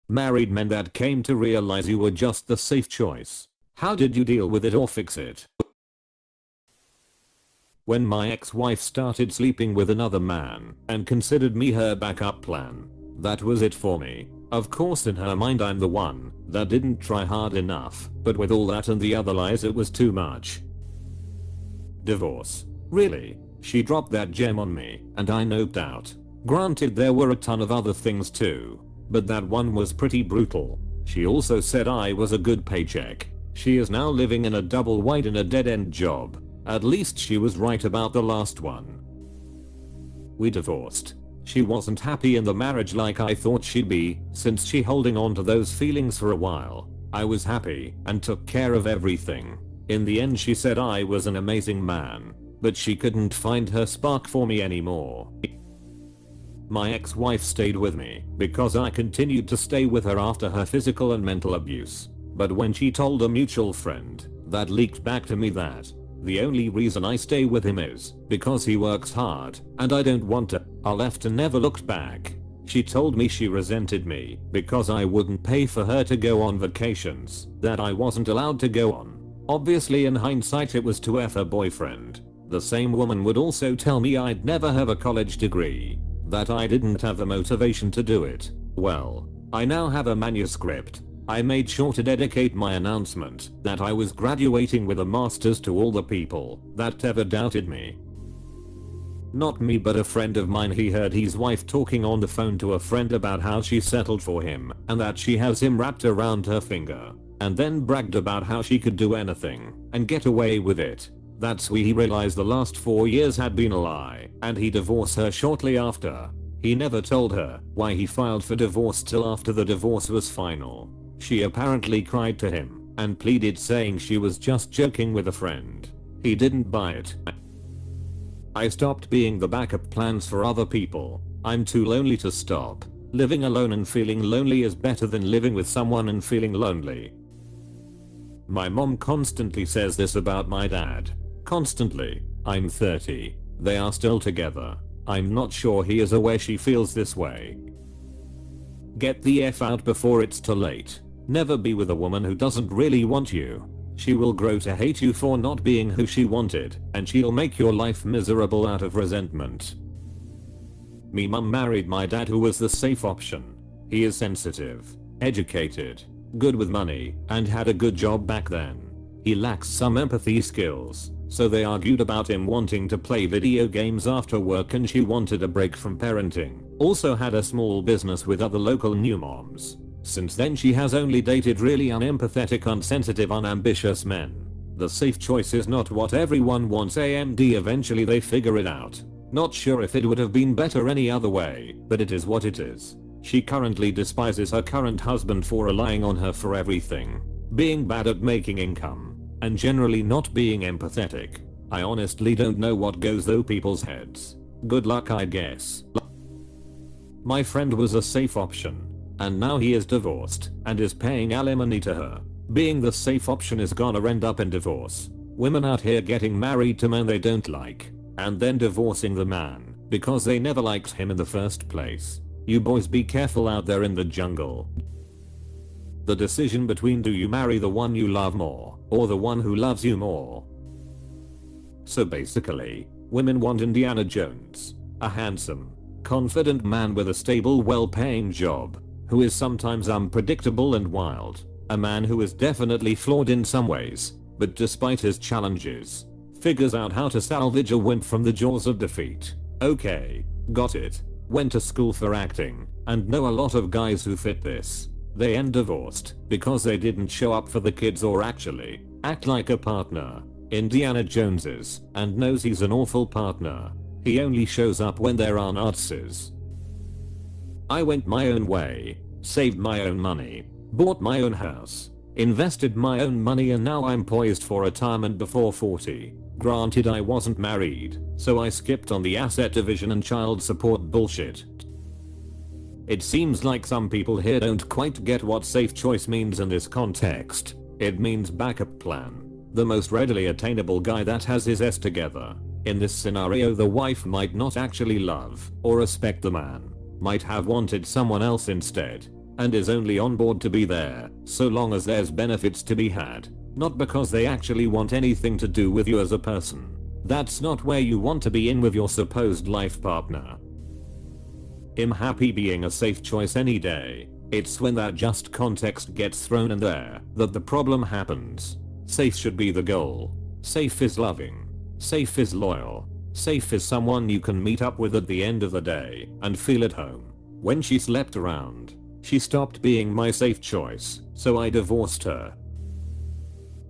Married men that came to realize you were just the safe choice. How did you deal with it or fix it? When my ex-wife started sleeping with another man and considered me her backup plan, that was it for me. Of course in her mind I'm the one that didn't try hard enough, but with all that and the other lies it was too much. Divorce. Really? She dropped that gem on me and I noped out. Granted there were a ton of other things too, but that one was pretty brutal. She also said I was a good paycheck. She is now living in a double wide in a dead-end job. At least she was right about the last one. We divorced. She wasn't happy in the marriage like I thought she'd be, since she holding on to those feelings for a while. I was happy and took care of everything. In the end she said I was an amazing man, but she couldn't find her spark for me anymore. My ex-wife stayed with me because I continued to stay with her after her physical and mental abuse. But when she told a mutual friend, that leaked back to me that the only reason I stay with him is because he works hard and I don't want to, I left and never looked back. She told me she resented me because I wouldn't pay for her to go on vacations that I wasn't allowed to go on. Obviously in hindsight it was to F her boyfriend. The same woman would also tell me I'd never have a college degree, that I didn't have the motivation to do it. Well, I now have a manuscript. I made sure to dedicate my announcement that I was graduating with a master's to all the people that ever doubted me. Not me but a friend of mine. He heard his wife talking on the phone to a friend about how she settled for him and that she has him wrapped around her finger, and then bragged about how she could do anything and get away with it. That's when he realized the last 4 years had been a lie and he divorced her shortly after. He never told her why he filed for divorce till after the divorce was final. She apparently cried to him and pleaded saying she was just joking with a friend. He didn't buy it. I stopped being the backup plans for other people. I'm too lonely to stop. Living alone and feeling lonely is better than living with someone and feeling lonely. My mom constantly says this about my dad. Constantly. I'm 30. They are still together. I'm not sure he is aware she feels this way. Get the F out before it's too late. Never be with a woman who doesn't really want you. She will grow to hate you for not being who she wanted, and she'll make your life miserable out of resentment. Me mum married my dad who was the safe option. He is sensitive, educated, good with money, and had a good job back then. He lacks some empathy skills, so they argued about him wanting to play video games after work and she wanted a break from parenting. Also had a small business with other local new moms. Since then she has only dated really unempathetic, unsensitive, unambitious men. The safe choice is not what everyone wants. AMD eventually they figure it out. Not sure if it would have been better any other way, but it is what it is. She currently despises her current husband for relying on her for everything, being bad at making income, and generally not being empathetic. I honestly don't know what goes through people's heads. Good luck I guess. My friend was a safe option, and now he is divorced and is paying alimony to her. Being the safe option is gonna end up in divorce. Women out here getting married to men they don't like, and then divorcing the man because they never liked him in the first place. You boys be careful out there in the jungle. The decision between do you marry the one you love more or the one who loves you more? So basically, women want Indiana Jones, a handsome, confident man with a stable, well-paying job, who is sometimes unpredictable and wild, a man who is definitely flawed in some ways, but despite his challenges, figures out how to salvage a wimp from the jaws of defeat. Okay, got it. Went to school for acting, and know a lot of guys who fit this. They end divorced because they didn't show up for the kids or actually act like a partner. Indiana Jones is, and knows he's an awful partner. He only shows up when there are Nazis. I went my own way, saved my own money, bought my own house, invested my own money, and now I'm poised for retirement before 40. Granted I wasn't married, so I skipped on the asset division and child support bullshit. It seems like some people here don't quite get what safe choice means in this context. It means backup plan. The most readily attainable guy that has his S together. In this scenario the wife might not actually love or respect the man, might have wanted someone else instead. and is only on board to be there so long as there's benefits to be had, not because they actually want anything to do with you as a person. That's not where you want to be in with your supposed life partner. I'm happy being a safe choice any day. It's when that just context gets thrown in there that the problem happens. Safe should be the goal. Safe is loving. Safe is loyal. Safe is someone you can meet up with at the end of the day and feel at home. When she slept around, she stopped being my safe choice, so I divorced her.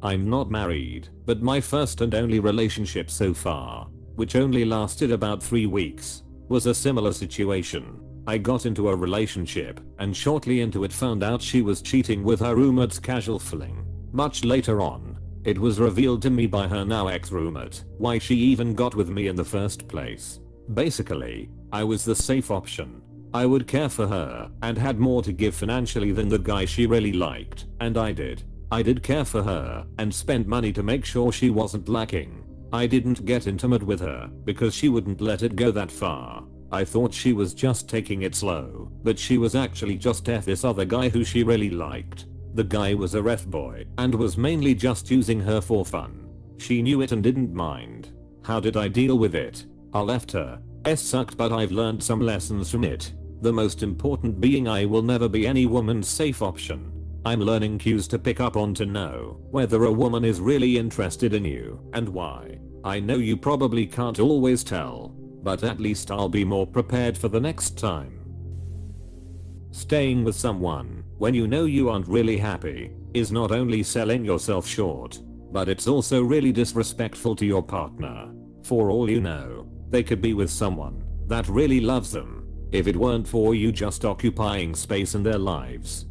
I'm not married, but my first and only relationship so far, which only lasted about 3 weeks, was a similar situation. I got into a relationship and shortly into it found out she was cheating with her roommate's casual fling. Much later on, it was revealed to me by her now ex-roommate why she even got with me in the first place. Basically, I was the safe option. I would care for her and had more to give financially than the guy she really liked, and I did. I did care for her and spent money to make sure she wasn't lacking. I didn't get intimate with her because she wouldn't let it go that far. I thought she was just taking it slow, but she was actually just this other guy who she really liked. The guy was a ref boy and was mainly just using her for fun. She knew it and didn't mind. How did I deal with it? I left her. It sucked, but I've learned some lessons from it. The most important being I will never be any woman's safe option. I'm learning cues to pick up on to know whether a woman is really interested in you and why. I know you probably can't always tell, but at least I'll be more prepared for the next time. Staying with someone when you know you aren't really happy is not only selling yourself short, but it's also really disrespectful to your partner. For all you know, they could be with someone that really loves them if it weren't for you just occupying space in their lives.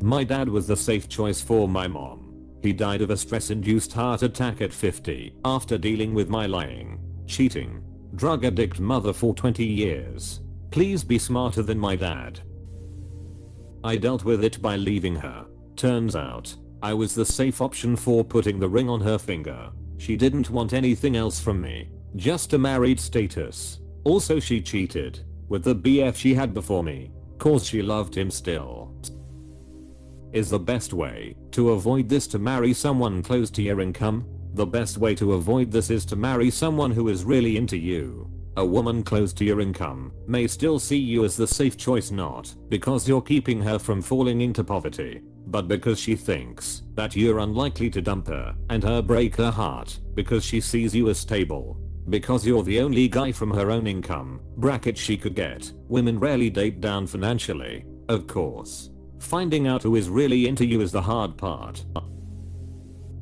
My dad was the safe choice for my mom. He died of a stress-induced heart attack at 50 after dealing with my lying, cheating, drug addict mother for 20 years. Please be smarter than my dad. I dealt with it by leaving her. Turns out, I was the safe option for putting the ring on her finger. She didn't want anything else from me, just a married status. Also, she cheated with the BF she had before me, cause she loved him still. Is the best way to avoid this to marry someone close to your income? The best way to avoid this is to marry someone who is really into you. A woman close to your income may still see you as the safe choice, not because you're keeping her from falling into poverty, but because she thinks that you're unlikely to dump her and her break her heart because she sees you as stable. Because you're the only guy from her own income bracket she could get. Women rarely date down financially, of course. Finding out who is really into you is the hard part.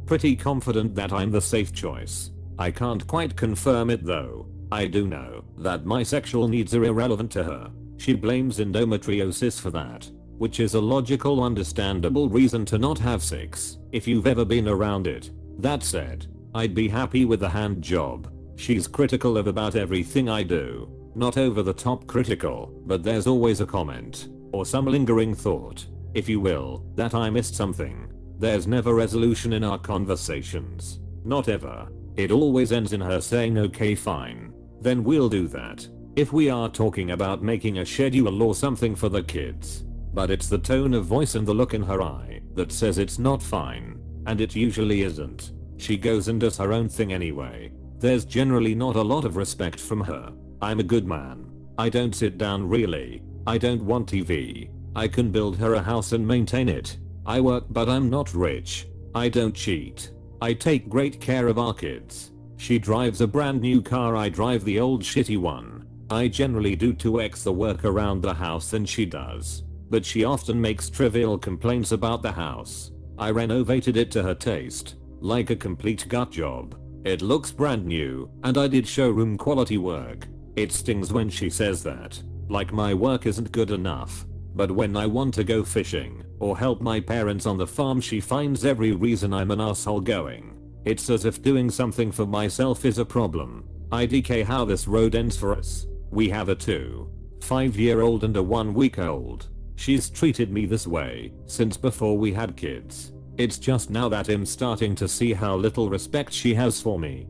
Pretty confident that I'm the safe choice. I can't quite confirm it though. I do know that my sexual needs are irrelevant to her. She blames endometriosis for that, which is a logical, understandable reason to not have sex if you've ever been around it. That said, I'd be happy with a hand job. She's critical of about everything I do. Not over the top critical, but there's always a comment or some lingering thought, if you will, that I missed something. There's never resolution in our conversations. Not ever. It always ends in her saying okay fine, then we'll do that. If we are talking about making a schedule or something for the kids. But it's the tone of voice and the look in her eye that says it's not fine, and it usually isn't. She goes and does her own thing anyway. There's generally not a lot of respect from her. I'm a good man. I don't sit down really. I don't want TV. I can build her a house and maintain it. I work but I'm not rich. I don't cheat. I take great care of our kids. She drives a brand new car, I drive the old shitty one. I generally do 2x the work around the house than she does. But she often makes trivial complaints about the house. I renovated it to her taste, like a complete gut job. It looks brand new, and I did showroom quality work. It stings when she says that. Like my work isn't good enough. But when I want to go fishing or help my parents on the farm, she finds every reason I'm an asshole going. It's as if doing something for myself is a problem. IDK how this road ends for us. We have a 5-year-old and a 1-week-old. She's treated me this way since before we had kids. It's just now that I'm starting to see how little respect she has for me.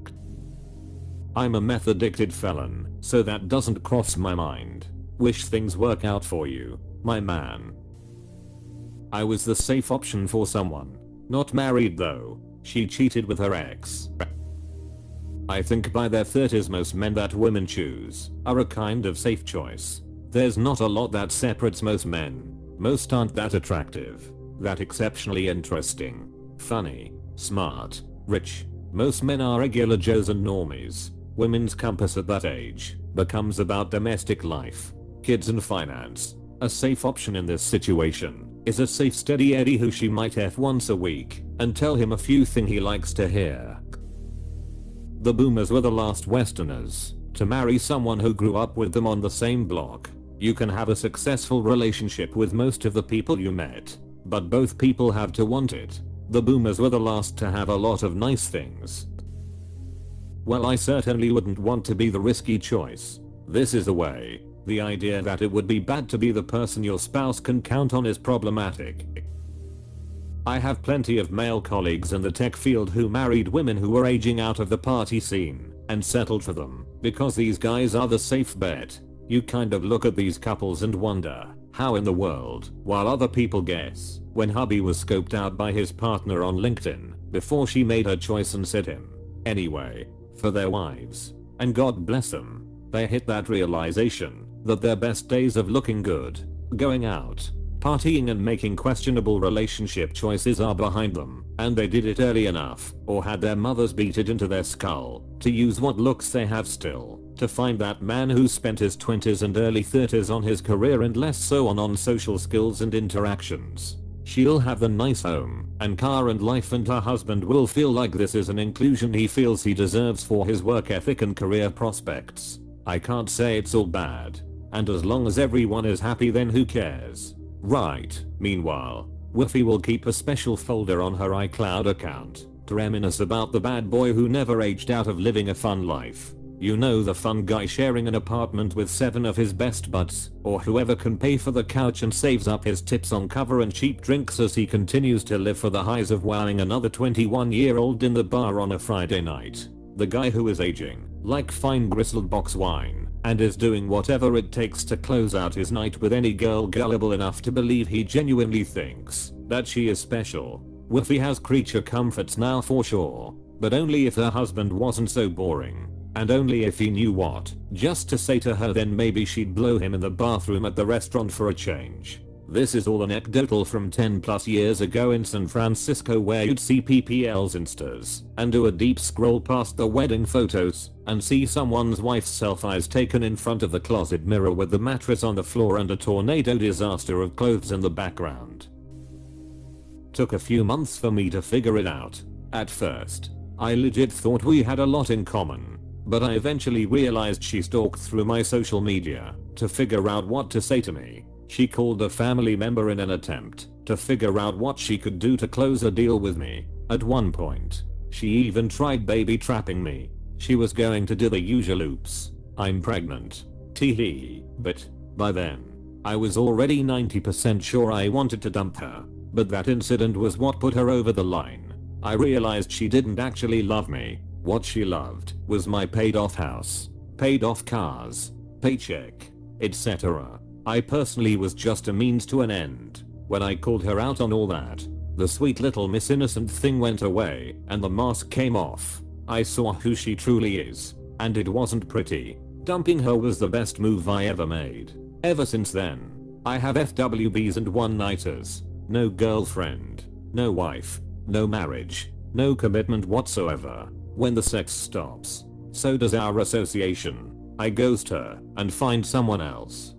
I'm a meth-addicted felon, so that doesn't cross my mind. Wish things work out for you. my man. I was the safe option for someone. Not married though. She cheated with her ex. I think by their 30s most men that women choose are a kind of safe choice. There's not a lot that separates most men. Most aren't that attractive, that exceptionally interesting, funny, smart, rich. Most men are regular Joes and normies. Women's compass at that age becomes about domestic life, kids and finance. A safe option in this situation is a safe steady Eddie who she might F once a week and tell him a few things he likes to hear. The boomers were the last westerners to marry someone who grew up with them on the same block. You can have a successful relationship with most of the people you met, but both people have to want it. The boomers were the last to have a lot of nice things. Well, I certainly wouldn't want to be the risky choice. This is the way. The idea that it would be bad to be the person your spouse can count on is problematic. I have plenty of male colleagues in the tech field who married women who were aging out of the party scene and settled for them because these guys are the safe bet. You kind of look at these couples and wonder, how in the world, while other people guess, when hubby was scoped out by his partner on LinkedIn before she made her choice and set him, anyway, for their wives. And God bless them, they hit that realization that their best days of looking good, going out, partying and making questionable relationship choices are behind them, and they did it early enough, or had their mothers beat it into their skull, to use what looks they have still, to find that man who spent his 20s and early 30s on his career and less so on social skills and interactions. She'll have the nice home and car and life, and her husband will feel like this is an inclusion he feels he deserves for his work ethic and career prospects. I can't say it's all bad. And as long as everyone is happy, then who cares? Right. Meanwhile, Wolfie will keep a special folder on her iCloud account to reminisce about the bad boy who never aged out of living a fun life. You know, the fun guy sharing an apartment with 7 of his best buds, or whoever can pay for the couch and saves up his tips on cover and cheap drinks as he continues to live for the highs of wowing another 21-year-old in the bar on a Friday night. The guy who is aging like fine gristled box wine and is doing whatever it takes to close out his night with any girl gullible enough to believe he genuinely thinks that she is special. Wolfie has creature comforts now for sure, but only if her husband wasn't so boring, and only if he knew what just to say to her, then maybe she'd blow him in the bathroom at the restaurant for a change. This is all anecdotal from 10 plus years ago in San Francisco, where you'd see PPL's instas and do a deep scroll past the wedding photos and see someone's wife's selfies taken in front of the closet mirror with the mattress on the floor and a tornado disaster of clothes in the background. Took a few months for me to figure it out. At first, I legit thought we had a lot in common, but I eventually realized she stalked through my social media to figure out what to say to me. She called a family member in an attempt to figure out what she could do to close a deal with me. At one point, she even tried baby trapping me. She was going to do the usual oops, I'm pregnant, teehee, but by then, I was already 90% sure I wanted to dump her. But that incident was what put her over the line. I realized she didn't actually love me. What she loved was my paid off house, paid off cars, paycheck, etc. I personally was just a means to an end. When I called her out on all that, the sweet little Miss Innocent thing went away and the mask came off. I saw who she truly is, and it wasn't pretty. Dumping her was the best move I ever made. Ever since then, I have FWBs and one-nighters. No girlfriend, no wife, no marriage, no commitment whatsoever. When the sex stops, so does our association. I ghost her and find someone else.